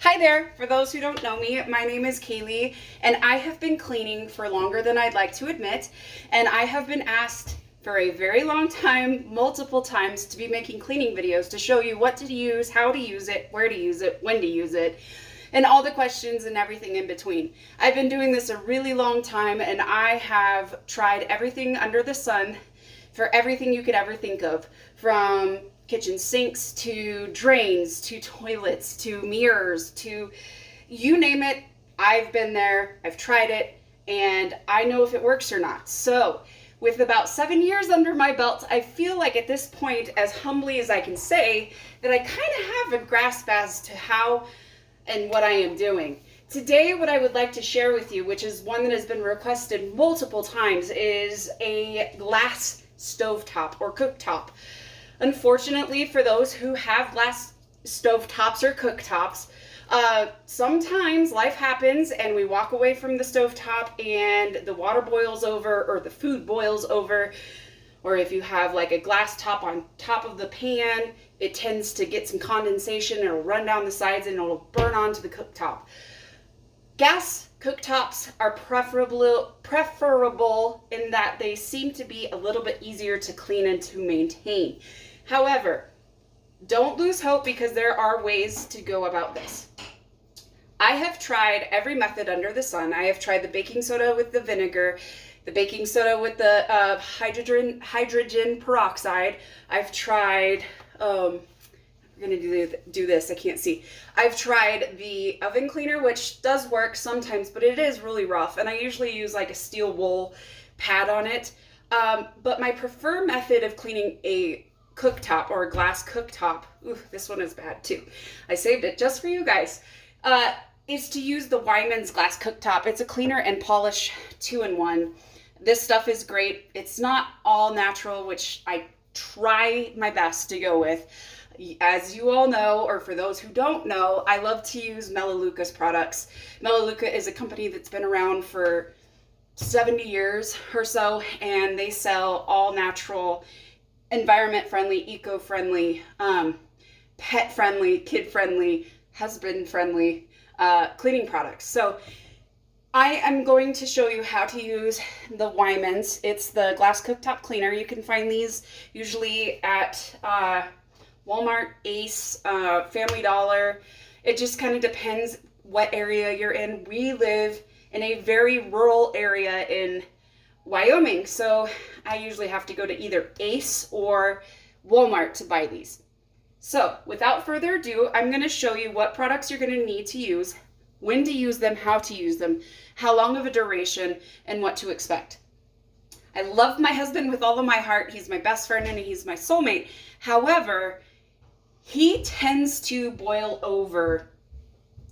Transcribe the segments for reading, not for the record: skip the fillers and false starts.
Hi there. For those who don't know me, my name is Kaylee, and I have been cleaning for longer than I'd like to admit, and I have been asked for a very long time, multiple times, to be making cleaning videos to show you what to use, how to use it, where to use it, when to use it, and all the questions and everything in between. I've been doing this a really long time, and I have tried everything under the sun for everything you could ever think of, from kitchen sinks to drains to toilets to mirrors to you name it. I've been there, I've tried it, and I know if it works or not. So with about 7 years under my belt, I feel like at this point, as humbly as I can say, that I kind of have a grasp as to how and what I am doing. Today, what I would like to share with you, which is one that has been requested multiple times, is a glass stovetop or cooktop. Unfortunately, for those who have glass stovetops or cooktops, sometimes life happens and we walk away from the stovetop and the water boils over or the food boils over, or if you have like a glass top on top of the pan, it tends to get some condensation and it'll run down the sides and it'll burn onto the cooktop. Gas cooktops are preferable in that they seem to be a little bit easier to clean and to maintain. However, don't lose hope because there are ways to go about this. I have tried every method under the sun. I have tried the baking soda with the vinegar, the baking soda with the hydrogen peroxide. I've tried, we're gonna do this, I can't see. I've tried the oven cleaner, which does work sometimes, but it is really rough, and I usually use like a steel wool pad on it. But my preferred method of cleaning a cooktop or a glass cooktop, ooh, this one is bad too, I saved it just for you guys, is to use the Wyman's glass cooktop. It's a cleaner and polish 2-in-1. This stuff is great. It's not all natural, which I try my best to go with. As you all know, or for those who don't know, I love to use Melaleuca's products. Melaleuca is a company that's been around for 70 years or so, and they sell all natural, environment-friendly, eco-friendly, pet-friendly, kid-friendly, husband-friendly cleaning products. So I am going to show you how to use the Wyman's. It's the glass cooktop cleaner. You can find these usually at Walmart, Ace, Family Dollar. It just kind of depends what area you're in. We live in a very rural area in Wyoming, so I usually have to go to either Ace or Walmart to buy these. So without further ado, I'm going to show you what products you're going to need to use, when to use them, how to use them, how long of a duration, and what to expect. I love my husband with all of my heart. He's my best friend and he's my soulmate. However, he tends to boil over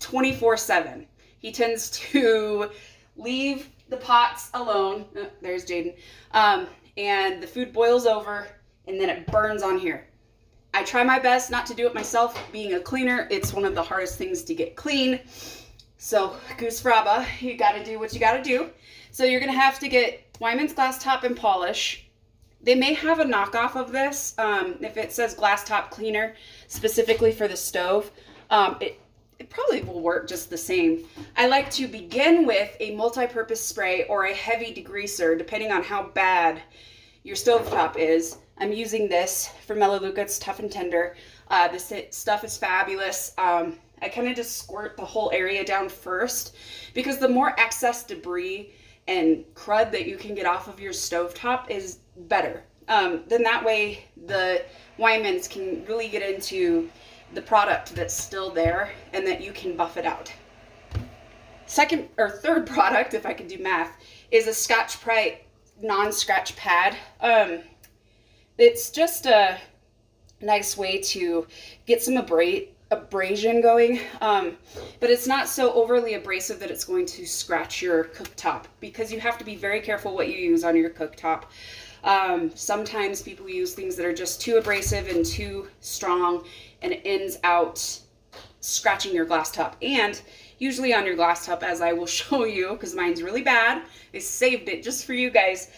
24/7. He tends to leave the pots alone. Oh, there's Jaden. And the food boils over and then it burns on here. I try my best not to do it myself. Being a cleaner, it's one of the hardest things to get clean. So, goose fraba, you gotta do what you gotta do. So you're gonna have to get Wyman's glass top and polish. They may have a knockoff of this. If it says glass top cleaner specifically for the stove, it probably will work just the same. I like to begin with a multi-purpose spray or a heavy degreaser, depending on how bad your stovetop is. I'm using this from Melaleuca. It's tough and tender. This stuff is fabulous. I kind of just squirt the whole area down first because the more excess debris and crud that you can get off of your stovetop is better. Then that way the Wyman's can really get into the product that's still there and that you can buff it out. Second or third product, if I could do math, is a Scotch-Brite non-scratch pad. It's just a nice way to get some abrasion going, but it's not so overly abrasive that it's going to scratch your cooktop, because you have to be very careful what you use on your cooktop. Sometimes people use things that are just too abrasive and too strong, and it ends out scratching your glass top. And usually on your glass top, as I will show you, because mine's really bad, I saved it just for you guys,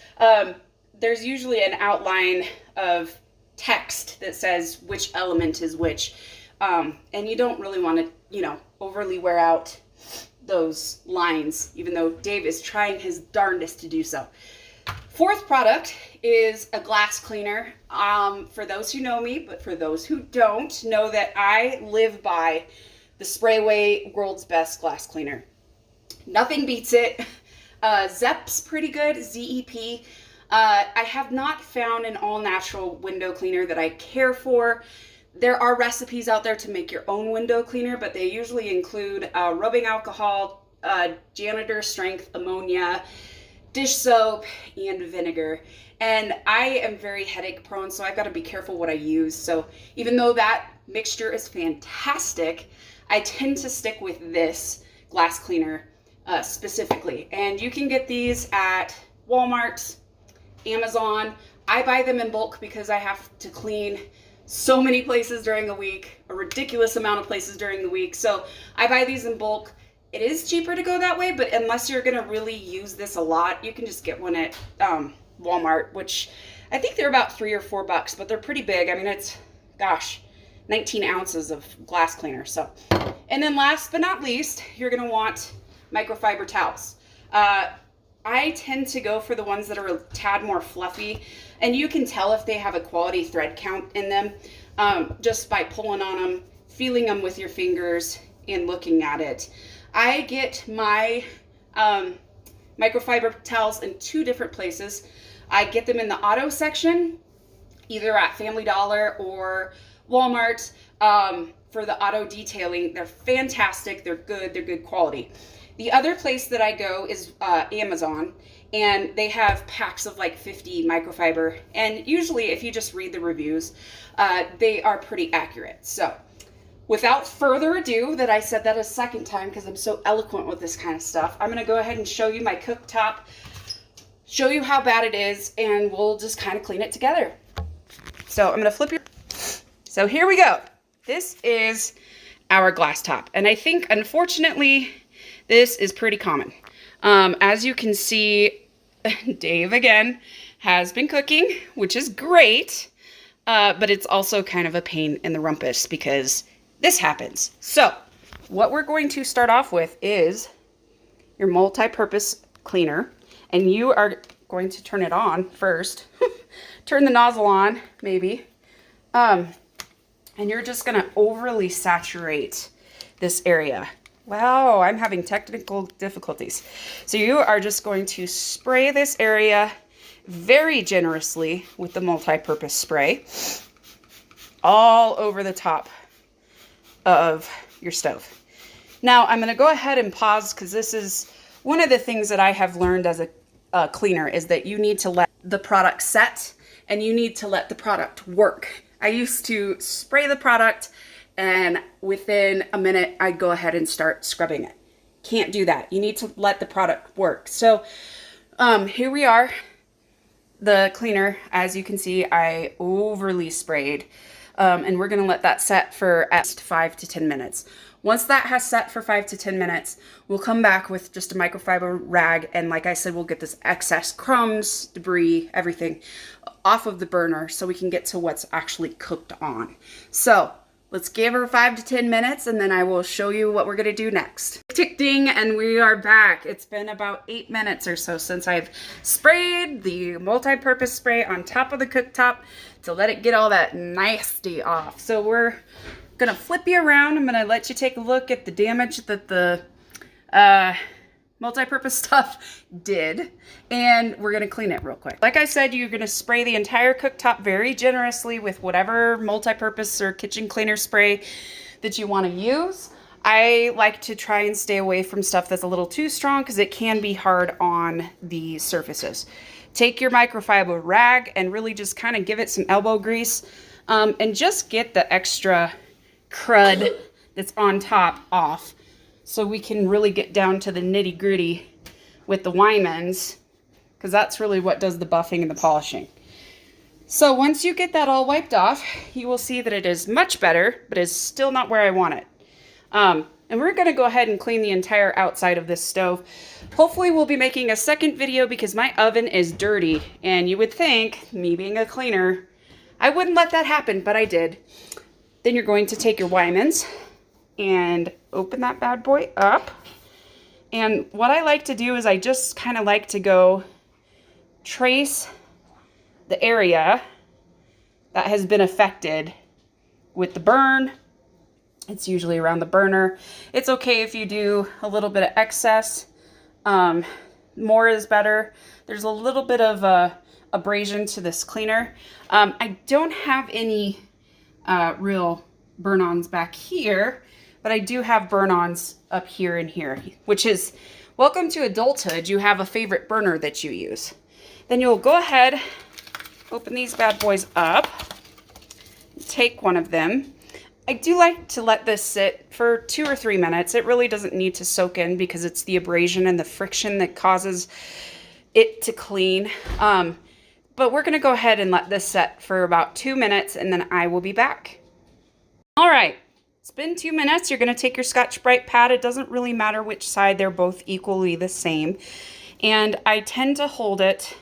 there's usually an outline of text that says which element is which. And you don't really want to you know, overly wear out those lines, even though Dave is trying his darndest to do so. Fourth product is a glass cleaner. For those who know me, but for those who don't, know that I live by the Sprayway World's Best Glass Cleaner. Nothing beats it. Zep's pretty good, ZEP. I have not found an all-natural window cleaner that I care for. There are recipes out there to make your own window cleaner, but they usually include rubbing alcohol, janitor strength ammonia, dish soap, and vinegar. And I am very headache prone, so I've got to be careful what I use. So even though that mixture is fantastic, I tend to stick with this glass cleaner specifically. And you can get these at Walmart, Amazon. I buy them in bulk because I have to clean so many places during the week, a ridiculous amount of places during the week. So I buy these in bulk. It is cheaper to go that way, but unless you're gonna really use this a lot, you can just get one at Walmart, which I think they're about $3 or $4, but they're pretty big. I mean, it's, gosh, 19 ounces of glass cleaner. So, and then last but not least, you're gonna want microfiber towels. I tend to go for the ones that are a tad more fluffy, and you can tell if they have a quality thread count in them just by pulling on them, feeling them with your fingers, and looking at it. I get my microfiber towels in 2 different places. I get them in the auto section, either at Family Dollar or Walmart for the auto detailing. They're fantastic, they're good quality. The other place that I go is Amazon, and they have packs of like 50 microfiber, and usually if you just read the reviews, they are pretty accurate. So without further ado, that I said that a second time because I'm so eloquent with this kind of stuff, I'm gonna go ahead and show you my cooktop, show you how bad it is, and we'll just kind of clean it together. So I'm gonna flip your, so here we go. This is our glass top, and I think unfortunately, this is pretty common. As you can see, Dave, again, has been cooking, which is great, but it's also kind of a pain in the rumpus because this happens. So what we're going to start off with is your multi-purpose cleaner, and you are going to turn it on first. Turn the nozzle on, maybe. And you're just gonna overly saturate this area. Wow, I'm having technical difficulties. So you are just going to spray this area very generously with the multi-purpose spray all over the top of your stove. Now I'm going to go ahead and pause because this is one of the things that I have learned as a cleaner is that you need to let the product set and you need to let the product work. I used to spray the product and within a minute, I'd go ahead and start scrubbing it. Can't do that. You need to let the product work. So here we are, the cleaner. As you can see, I overly sprayed, and we're gonna let that set for at least 5 to 10 minutes. Once that has set for 5 to 10 minutes, we'll come back with just a microfiber rag, and like I said, we'll get this excess crumbs, debris, everything off of the burner so we can get to what's actually cooked on. So let's give her 5 to 10 minutes and then I will show you what we're gonna do next. Tick ding, and we are back. It's been about 8 minutes or so since I've sprayed the multi-purpose spray on top of the cooktop to let it get all that nasty off. So we're gonna flip you around. I'm gonna let you take a look at the damage that the multi-purpose stuff did, and we're gonna clean it real quick. Like I said, you're gonna spray the entire cooktop very generously with whatever multi-purpose or kitchen cleaner spray that you want to use. I like to try and stay away from stuff that's a little too strong because it can be hard on the surfaces. Take your microfiber rag and really just kind of give it some elbow grease, and just get the extra crud that's on top off, so we can really get down to the nitty gritty with the Wymans, because that's really what does the buffing and the polishing. So once you get that all wiped off, you will see that it is much better, but is still not where I want it. And we're gonna go ahead and clean the entire outside of this stove. Hopefully we'll be making a second video because my oven is dirty, and you would think, me being a cleaner, I wouldn't let that happen, but I did. Then you're going to take your Wymans, and open that bad boy up. And what I like to do is I just kind of like to go trace the area that has been affected with the burn. It's usually around the burner. It's okay if you do a little bit of excess. More is better. There's a little bit of abrasion to this cleaner. I don't have any real burn-ons back here, but I do have burn-ons up here and here, which is welcome to adulthood. You have a favorite burner that you use. Then you'll go ahead, open these bad boys up, take one of them. I do like to let this sit for 2 or 3 minutes. It really doesn't need to soak in because it's the abrasion and the friction that causes it to clean. But we're gonna go ahead and let this set for about 2 minutes and then I will be back. All right, it's been 2 minutes. You're gonna take your Scotch-Brite pad. It doesn't really matter which side, they're both equally the same. And I tend to hold it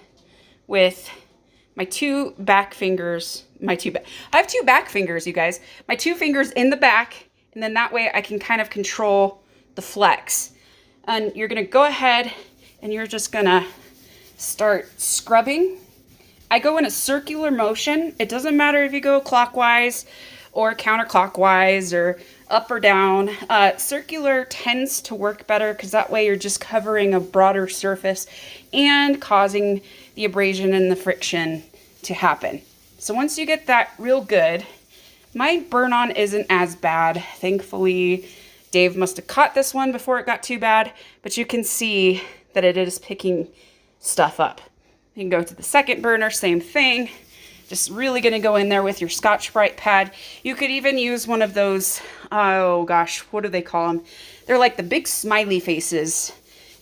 with my 2 back fingers, I have 2 back fingers, you guys. My 2 fingers in the back, and then that way I can kind of control the flex. And you're gonna go ahead and you're just gonna start scrubbing. I go in a circular motion. It doesn't matter if you go clockwise or counterclockwise or up or down. Circular tends to work better because that way you're just covering a broader surface and causing the abrasion and the friction to happen. So once you get that real good, my burn-on isn't as bad. Thankfully, Dave must have caught this one before it got too bad, but you can see that it is picking stuff up. You can go to the second burner, same thing. Just really gonna go in there with your Scotch-Brite pad. You could even use one of those, oh gosh, what do they call them? They're like the big smiley faces,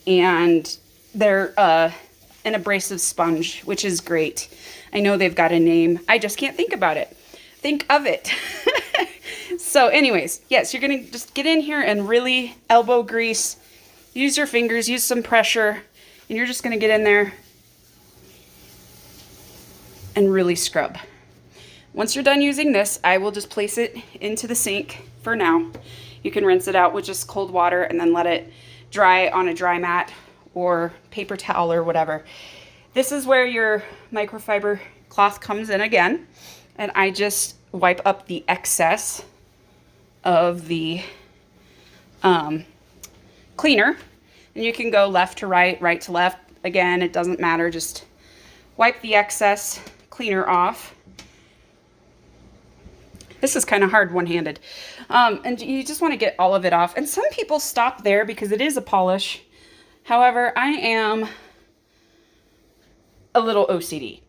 and they're an abrasive sponge, which is great. I know they've got a name. I just can't think about it. Think of it. So anyways, yes, you're gonna just get in here and really elbow grease. Use your fingers, use some pressure, and you're just gonna get in there and really scrub. Once you're done using this, I will just place it into the sink for now. You can rinse it out with just cold water and then let it dry on a dry mat or paper towel or whatever. This is where your microfiber cloth comes in again. And I just wipe up the excess of the cleaner. And you can go left to right, right to left. Again, it doesn't matter, just wipe the excess cleaner off. This is kind of hard one-handed. And you just want to get all of it off. And some people stop there because it is a polish. However, I am a little OCD.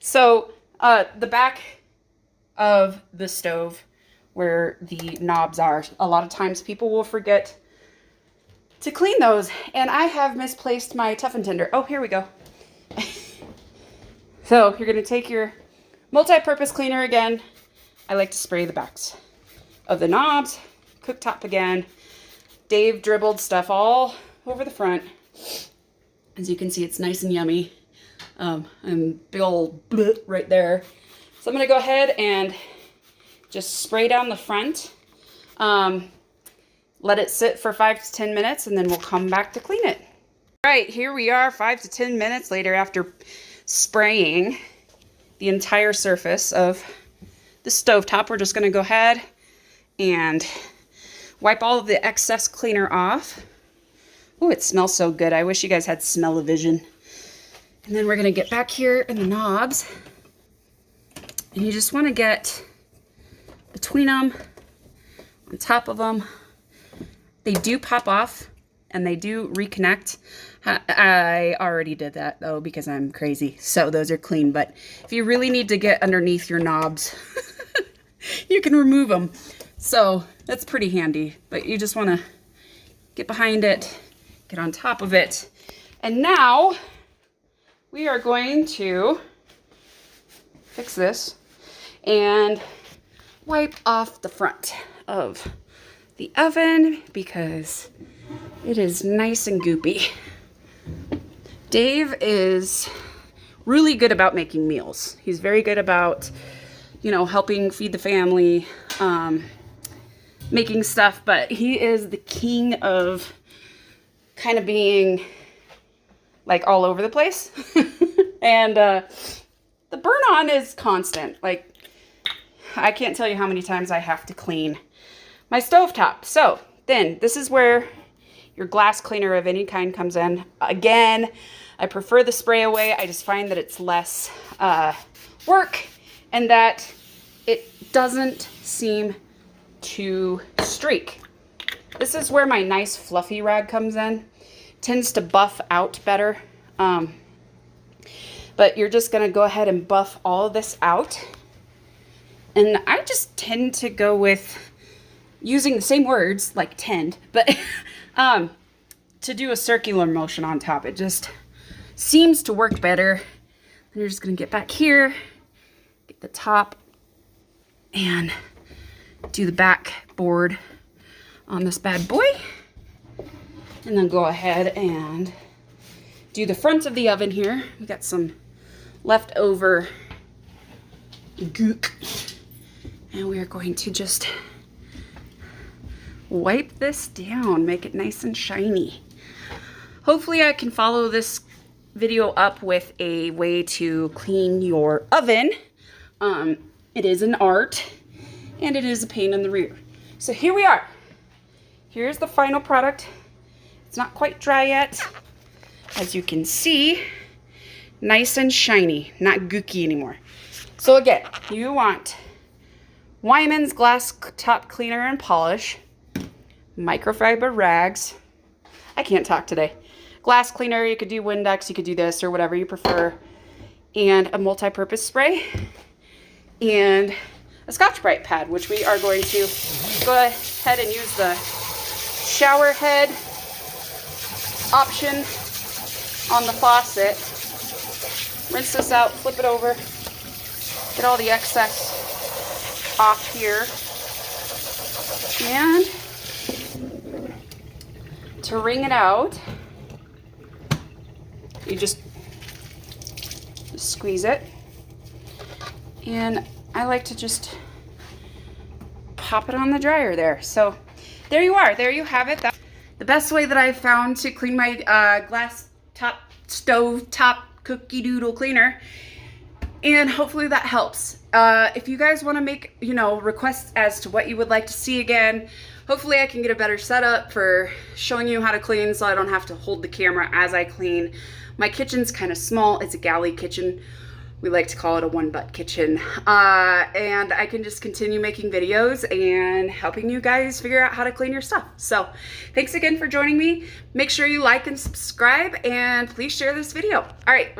So the back of the stove where the knobs are, a lot of times people will forget to clean those. And I have misplaced my Tough and Tender. Oh, here we go. So you're going to take your multi-purpose cleaner again. I like to spray the backs of the knobs, cooktop again. Dave dribbled stuff all over the front. As you can see, it's nice and yummy. And big old bleh right there. So I'm going to go ahead and just spray down the front. Let it sit for 5 to 10 minutes and then we'll come back to clean it. All right, here we are 5 to 10 minutes later after spraying the entire surface of the stovetop. We're just going to go ahead and wipe all of the excess cleaner off. Oh, it smells so good. I wish you guys had smell-o-vision. And then we're going to get back here in the knobs. And you just want to get between them, on top of them. They do pop off and they do reconnect. I already did that though because I'm crazy. So those are clean. But if you really need to get underneath your knobs, you can remove them. So that's pretty handy. But you just want to get behind it, get on top of it. And now we are going to fix this and wipe off the front of the oven because it is nice and goopy. Dave is really good about making meals. He's very good about, you know, helping feed the family. making stuff, but he is the king of kind of being like all over the place. And the burn on is constant. Like, I can't tell you how many times I have to clean my stovetop. So then this is where your glass cleaner of any kind comes in. Again, I prefer the spray away. I just find that it's less work and that it doesn't seem to streak. This is where my nice fluffy rag comes in. Tends to buff out better. But you're just gonna go ahead and buff all of this out. And I just tend to go with using the same words, like tend, but to do a circular motion on top. It just seems to work better. And you're just gonna get back here, get the top, and do the backboard on this bad boy. And then go ahead and do the front of the oven here. We got some leftover gook. And we are going to just wipe this down, make it nice and shiny. Hopefully I can follow this video up with a way to clean your oven. It is an art and it is a pain in the rear. So here we are. Here's the final product. It's not quite dry yet. As you can see, nice and shiny, not gooky anymore. So again, you want Wyman's glass top cleaner and polish, microfiber rags. I can't talk today. Glass cleaner, you could do Windex, you could do this or whatever you prefer, and a multi-purpose spray, and a Scotch-Brite pad, which we are going to go ahead and use the shower head option on the faucet. Rinse this out, flip it over, get all the excess off here, and to wring it out, you just squeeze it, and I like to just pop it on the dryer there. So there you are, there you have it. That's the best way that I've found to clean my glass top stove top cookie doodle cleaner, and hopefully that helps. If you guys want to make, requests as to what you would like to see again, hopefully I can get a better setup for showing you how to clean so I don't have to hold the camera as I clean. My kitchen's kind of small. It's a galley kitchen. We like to call it a one-butt kitchen. And I can just continue making videos and helping you guys figure out how to clean your stuff. So thanks again for joining me. Make sure you like and subscribe, and please share this video. All right.